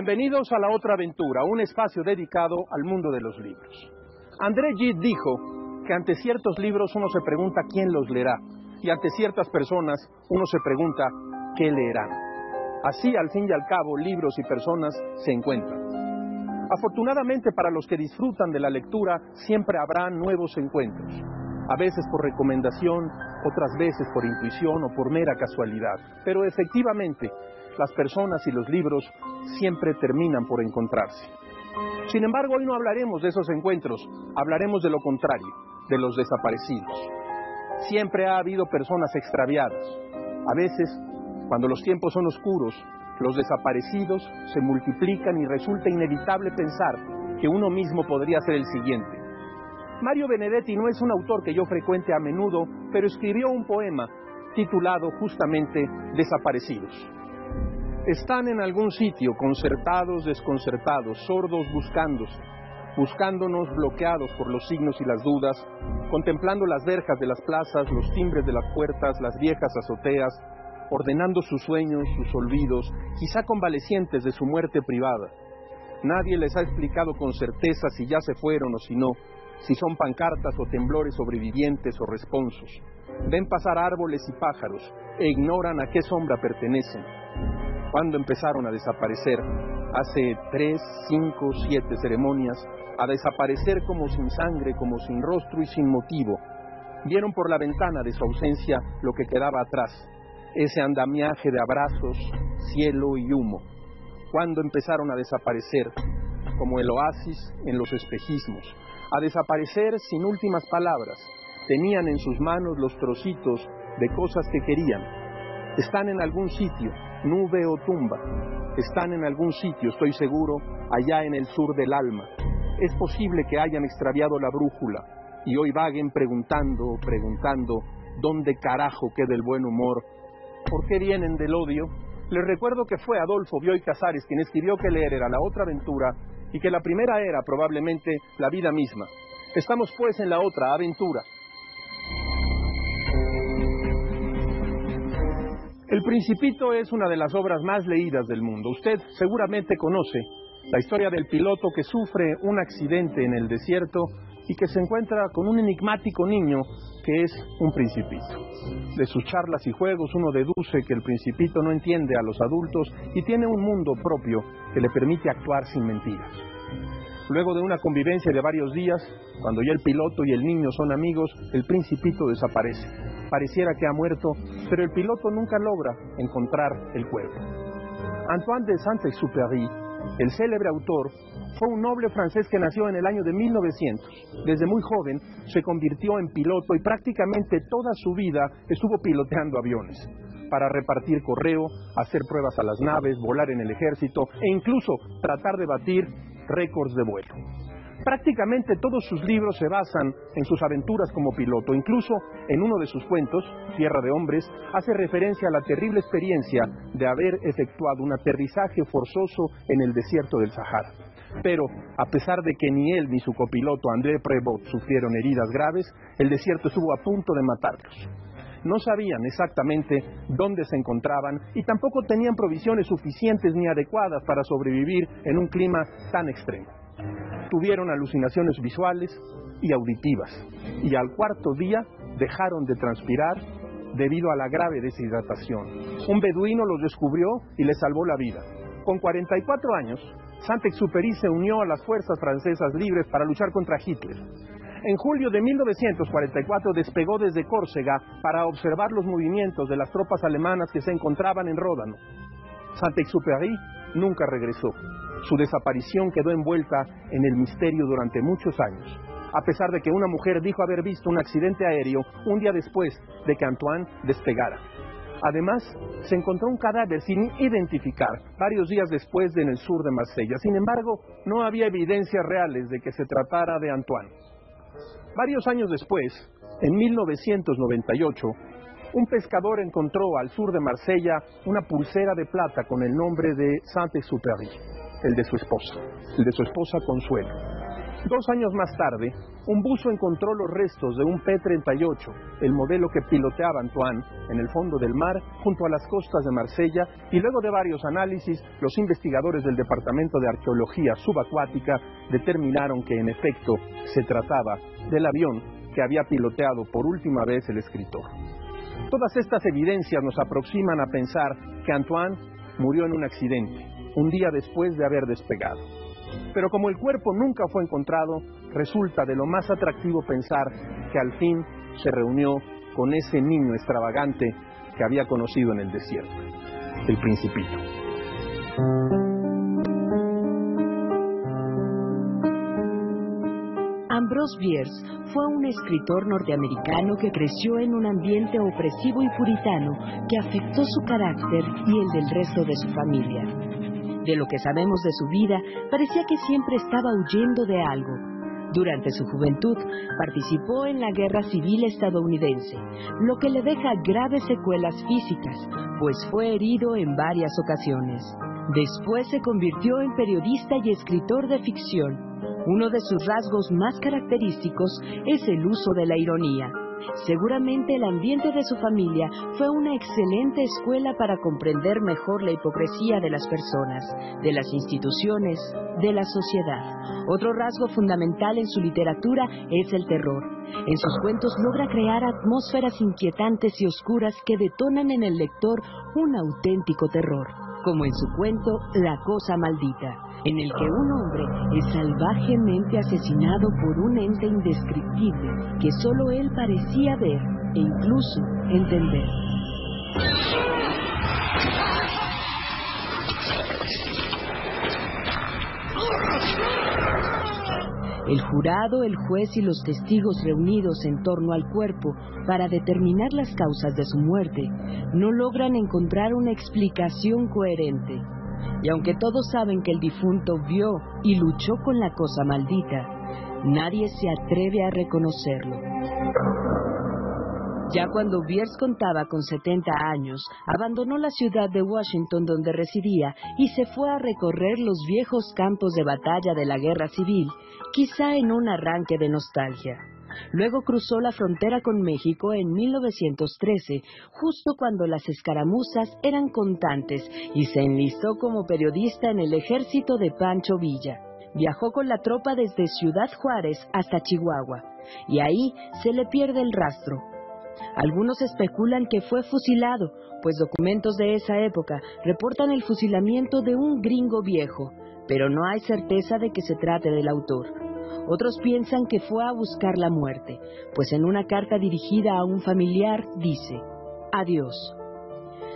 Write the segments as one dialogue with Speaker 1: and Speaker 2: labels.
Speaker 1: Bienvenidos a La Otra Aventura, un espacio dedicado al mundo de los libros. André Gide dijo que ante ciertos libros uno se pregunta quién los leerá, y ante ciertas personas uno se pregunta qué leerán. Así, al fin y al cabo, libros y personas se encuentran. Afortunadamente para los que disfrutan de la lectura, siempre habrá nuevos encuentros. A veces por recomendación, otras veces por intuición o por mera casualidad. Pero efectivamente, las personas y los libros siempre terminan por encontrarse. Sin embargo, hoy no hablaremos de esos encuentros, hablaremos de lo contrario, de los desaparecidos. Siempre ha habido personas extraviadas. A veces, cuando los tiempos son oscuros, los desaparecidos se multiplican y resulta inevitable pensar que uno mismo podría ser el siguiente. Mario Benedetti no es un autor que yo frecuente a menudo, pero escribió un poema titulado justamente Desaparecidos. Están en algún sitio, concertados, desconcertados, sordos buscándonos bloqueados por los signos y las dudas, contemplando las verjas de las plazas, los timbres de las puertas, las viejas azoteas, ordenando sus sueños, sus olvidos, quizá convalecientes de su muerte privada. Nadie les ha explicado con certeza si ya se fueron o si no, si son pancartas o temblores sobrevivientes o responsos. Ven pasar árboles y pájaros e ignoran a qué sombra pertenecen. ¿Cuándo empezaron a desaparecer? Hace 3, 5, 7 ceremonias, a desaparecer como sin sangre, como sin rostro y sin motivo. Vieron por la ventana de su ausencia lo que quedaba atrás, ese andamiaje de abrazos, cielo y humo. ¿Cuándo empezaron a desaparecer? Como el oasis en los espejismos, a desaparecer sin últimas palabras. Tenían en sus manos los trocitos de cosas que querían. Están en algún sitio, nube o tumba. Están en algún sitio, estoy seguro, allá en el sur del alma. Es posible que hayan extraviado la brújula y hoy vaguen preguntando, ¿dónde carajo queda el buen humor? ¿Por qué vienen del odio? Les recuerdo que fue Adolfo Bioy Casares quien escribió que leer era la otra aventura y que la primera era probablemente la vida misma. Estamos pues en la otra aventura. El Principito es una de las obras más leídas del mundo. Usted seguramente conoce la historia del piloto que sufre un accidente en el desierto y que se encuentra con un enigmático niño que es un principito. De sus charlas y juegos uno deduce que el principito no entiende a los adultos y tiene un mundo propio que le permite actuar sin mentiras. Luego de una convivencia de varios días, cuando ya el piloto y el niño son amigos, el principito desaparece. Pareciera que ha muerto, pero el piloto nunca logra encontrar el cuerpo. Antoine de Saint-Exupéry, el célebre autor, fue un noble francés que nació en el año de 1900. Desde muy joven se convirtió en piloto y prácticamente toda su vida estuvo piloteando aviones para repartir correo, hacer pruebas a las naves, volar en el ejército e incluso tratar de batir récords de vuelo. Prácticamente todos sus libros se basan en sus aventuras como piloto. Incluso en uno de sus cuentos, Tierra de Hombres, hace referencia a la terrible experiencia de haber efectuado un aterrizaje forzoso en el desierto del Sahara. Pero, a pesar de que ni él ni su copiloto André Prévost sufrieron heridas graves, el desierto estuvo a punto de matarlos. No sabían exactamente dónde se encontraban y tampoco tenían provisiones suficientes ni adecuadas para sobrevivir en un clima tan extremo. Tuvieron alucinaciones visuales y auditivas, y al cuarto día dejaron de transpirar debido a la grave deshidratación. Un beduino los descubrió y les salvó la vida. Con 44 años, Saint-Exupéry se unió a las fuerzas francesas libres para luchar contra Hitler. En julio de 1944 despegó desde Córcega para observar los movimientos de las tropas alemanas que se encontraban en Ródano. Saint-Exupéry nunca regresó. Su desaparición quedó envuelta en el misterio durante muchos años, a pesar de que una mujer dijo haber visto un accidente aéreo un día después de que Antoine despegara. Además, se encontró un cadáver sin identificar varios días después en el sur de Marsella. Sin embargo, no había evidencias reales de que se tratara de Antoine. Varios años después, en 1998, un pescador encontró al sur de Marsella una pulsera de plata con el nombre de Saint-Exupéry, el de su esposa Consuelo. 2 años más tarde, un buzo encontró los restos de un P-38, el modelo que piloteaba Antoine, en el fondo del mar, junto a las costas de Marsella, y luego de varios análisis, los investigadores del Departamento de Arqueología Subacuática determinaron que, en efecto, se trataba del avión que había piloteado por última vez el escritor. Todas estas evidencias nos aproximan a pensar que Antoine murió en un accidente, un día después de haber despegado. Pero como el cuerpo nunca fue encontrado, resulta de lo más atractivo pensar que al fin se reunió con ese niño extravagante que había conocido en el desierto, el Principito.
Speaker 2: Ambrose Bierce fue un escritor norteamericano que creció en un ambiente opresivo y puritano que afectó su carácter y el del resto de su familia. De lo que sabemos de su vida, parecía que siempre estaba huyendo de algo. Durante su juventud, participó en la Guerra Civil estadounidense, lo que le deja graves secuelas físicas, pues fue herido en varias ocasiones. Después se convirtió en periodista y escritor de ficción. Uno de sus rasgos más característicos es el uso de la ironía. Seguramente el ambiente de su familia fue una excelente escuela para comprender mejor la hipocresía de las personas, de las instituciones, de la sociedad. Otro rasgo fundamental en su literatura es el terror. En sus cuentos logra crear atmósferas inquietantes y oscuras que detonan en el lector un auténtico terror, como en su cuento La cosa maldita, en el que un hombre es salvajemente asesinado por un ente indescriptible que solo él parecía ver e incluso entender. El jurado, el juez y los testigos reunidos en torno al cuerpo para determinar las causas de su muerte no logran encontrar una explicación coherente. Y aunque todos saben que el difunto vio y luchó con la cosa maldita, nadie se atreve a reconocerlo. Ya cuando Bierce contaba con 70 años, abandonó la ciudad de Washington donde residía y se fue a recorrer los viejos campos de batalla de la Guerra Civil, quizá en un arranque de nostalgia. Luego cruzó la frontera con México en 1913, justo cuando las escaramuzas eran constantes, y se enlistó como periodista en el ejército de Pancho Villa. Viajó con la tropa desde Ciudad Juárez hasta Chihuahua, y ahí se le pierde el rastro. Algunos especulan que fue fusilado, pues documentos de esa época reportan el fusilamiento de un gringo viejo, pero no hay certeza de que se trate del autor. Otros piensan que fue a buscar la muerte, pues en una carta dirigida a un familiar dice: «Adiós.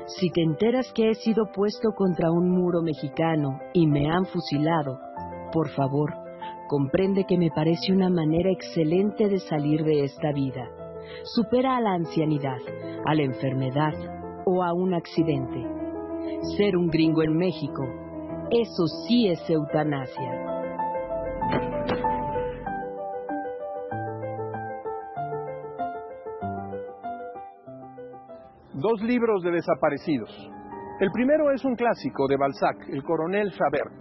Speaker 2: Si te enteras que he sido puesto contra un muro mexicano y me han fusilado, por favor, comprende que me parece una manera excelente de salir de esta vida. Supera a la ancianidad, a la enfermedad o a un accidente. Ser un gringo en México, eso sí es eutanasia».
Speaker 1: Dos libros de desaparecidos. El primero es un clásico de Balzac, El coronel Chabert.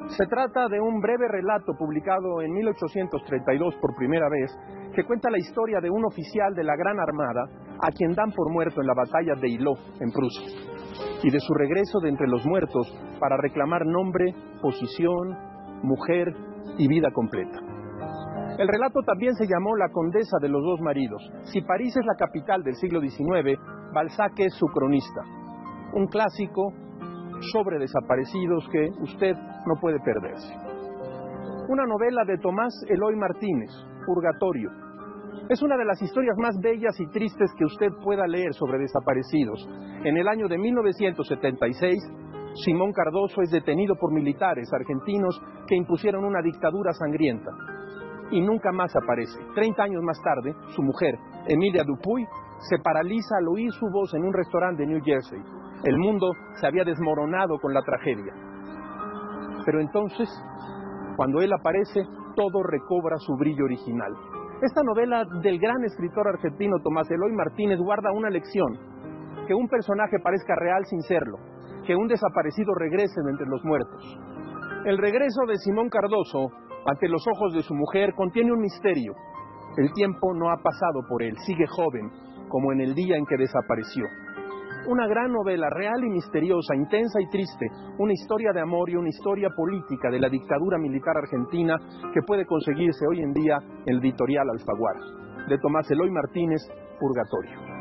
Speaker 1: Se trata de un breve relato publicado en 1832 por primera vez, que cuenta la historia de un oficial de la Gran Armada a quien dan por muerto en la batalla de Eylau, en Prusia, y de su regreso de entre los muertos para reclamar nombre, posición, mujer y vida completa. El relato también se llamó La condesa de los dos maridos. Si París es la capital del siglo XIX, Balzac es su cronista. Un clásico sobre desaparecidos que usted no puede perderse. Una novela de Tomás Eloy Martínez, Purgatorio. Es una de las historias más bellas y tristes que usted pueda leer sobre desaparecidos. En el año de 1976, Simón Cardoso es detenido por militares argentinos que impusieron una dictadura sangrienta. Y nunca más aparece. 30 años más tarde, su mujer, Emilia Dupuy, se paraliza al oír su voz en un restaurante de New Jersey. El mundo se había desmoronado con la tragedia. Pero entonces, cuando él aparece, todo recobra su brillo original. Esta novela del gran escritor argentino Tomás Eloy Martínez guarda una lección: que un personaje parezca real sin serlo, que un desaparecido regrese de entre los muertos. El regreso de Simón Cardoso Ante los ojos de su mujer contiene un misterio. El tiempo no ha pasado por él, sigue joven, como en el día en que desapareció. Una gran novela, real y misteriosa, intensa y triste, una historia de amor y una historia política de la dictadura militar argentina que puede conseguirse hoy en día en el editorial Alfaguara, de Tomás Eloy Martínez, Purgatorio.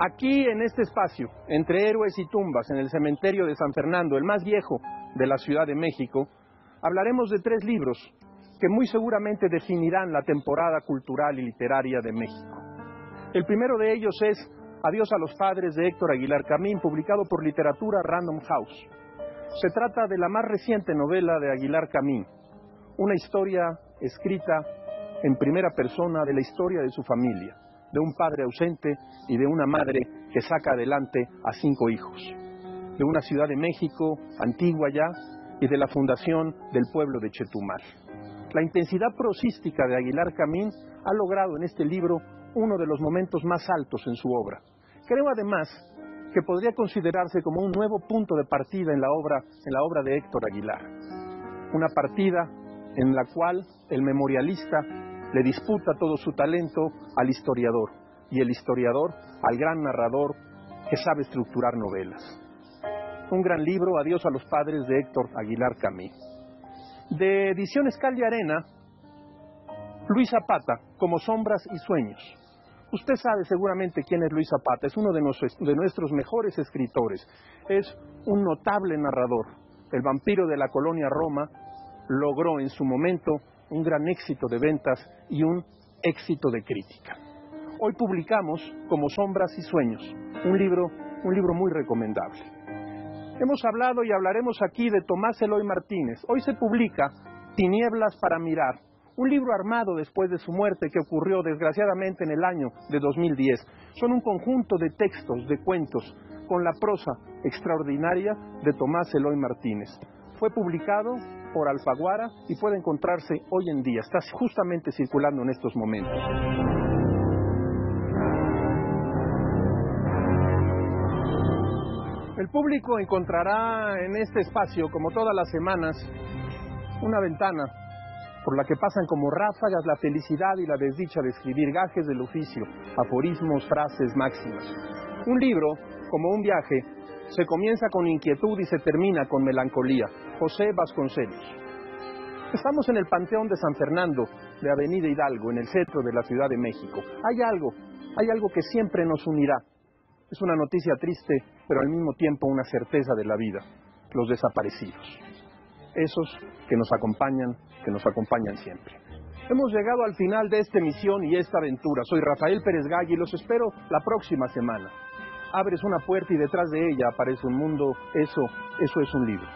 Speaker 1: Aquí, en este espacio, entre héroes y tumbas, en el cementerio de San Fernando, el más viejo de la Ciudad de México, hablaremos de 3 libros que muy seguramente definirán la temporada cultural y literaria de México. El primero de ellos es Adiós a los padres, de Héctor Aguilar Camín, publicado por Literatura Random House. Se trata de la más reciente novela de Aguilar Camín, una historia escrita en primera persona de la historia de su familia, de un padre ausente y de una madre que saca adelante a 5 hijos, de una Ciudad de México antigua ya y de la fundación del pueblo de Chetumal. La intensidad prosística de Aguilar Camín ha logrado en este libro uno de los momentos más altos en su obra. Creo además que podría considerarse como un nuevo punto de partida en la obra de Héctor Aguilar. Una partida en la cual el memorialista le disputa todo su talento al historiador y el historiador al gran narrador que sabe estructurar novelas. Un gran libro, Adiós a los padres, de Héctor Aguilar Camín. De Ediciones Cal de Arena, Luis Zapata, Como sombras y sueños. Usted sabe seguramente quién es Luis Zapata, es uno de nuestros mejores escritores, es un notable narrador. El vampiro de la colonia Roma logró en su momento un gran éxito de ventas y un éxito de crítica. Hoy publicamos Como sombras y sueños, un libro muy recomendable. Hemos hablado y hablaremos aquí de Tomás Eloy Martínez. Hoy se publica Tinieblas para mirar, un libro armado después de su muerte que ocurrió desgraciadamente en el año de 2010. Son un conjunto de textos, de cuentos, con la prosa extraordinaria de Tomás Eloy Martínez. Fue publicado por Alfaguara y puede encontrarse hoy en día, está justamente circulando en estos momentos. El público encontrará en este espacio, como todas las semanas, una ventana por la que pasan como ráfagas la felicidad y la desdicha de escribir, gajes del oficio, aforismos, frases, máximas. Un libro, como un viaje, se comienza con inquietud y se termina con melancolía. José Vasconcelos. Estamos en el Panteón de San Fernando, de Avenida Hidalgo, en el centro de la Ciudad de México. Hay algo que siempre nos unirá. Es una noticia triste, pero al mismo tiempo una certeza de la vida. Los desaparecidos. Esos que nos acompañan siempre. Hemos llegado al final de esta emisión y esta aventura. Soy Rafael Pérez Gay y los espero la próxima semana. Abres una puerta y detrás de ella aparece un mundo. Eso es un libro.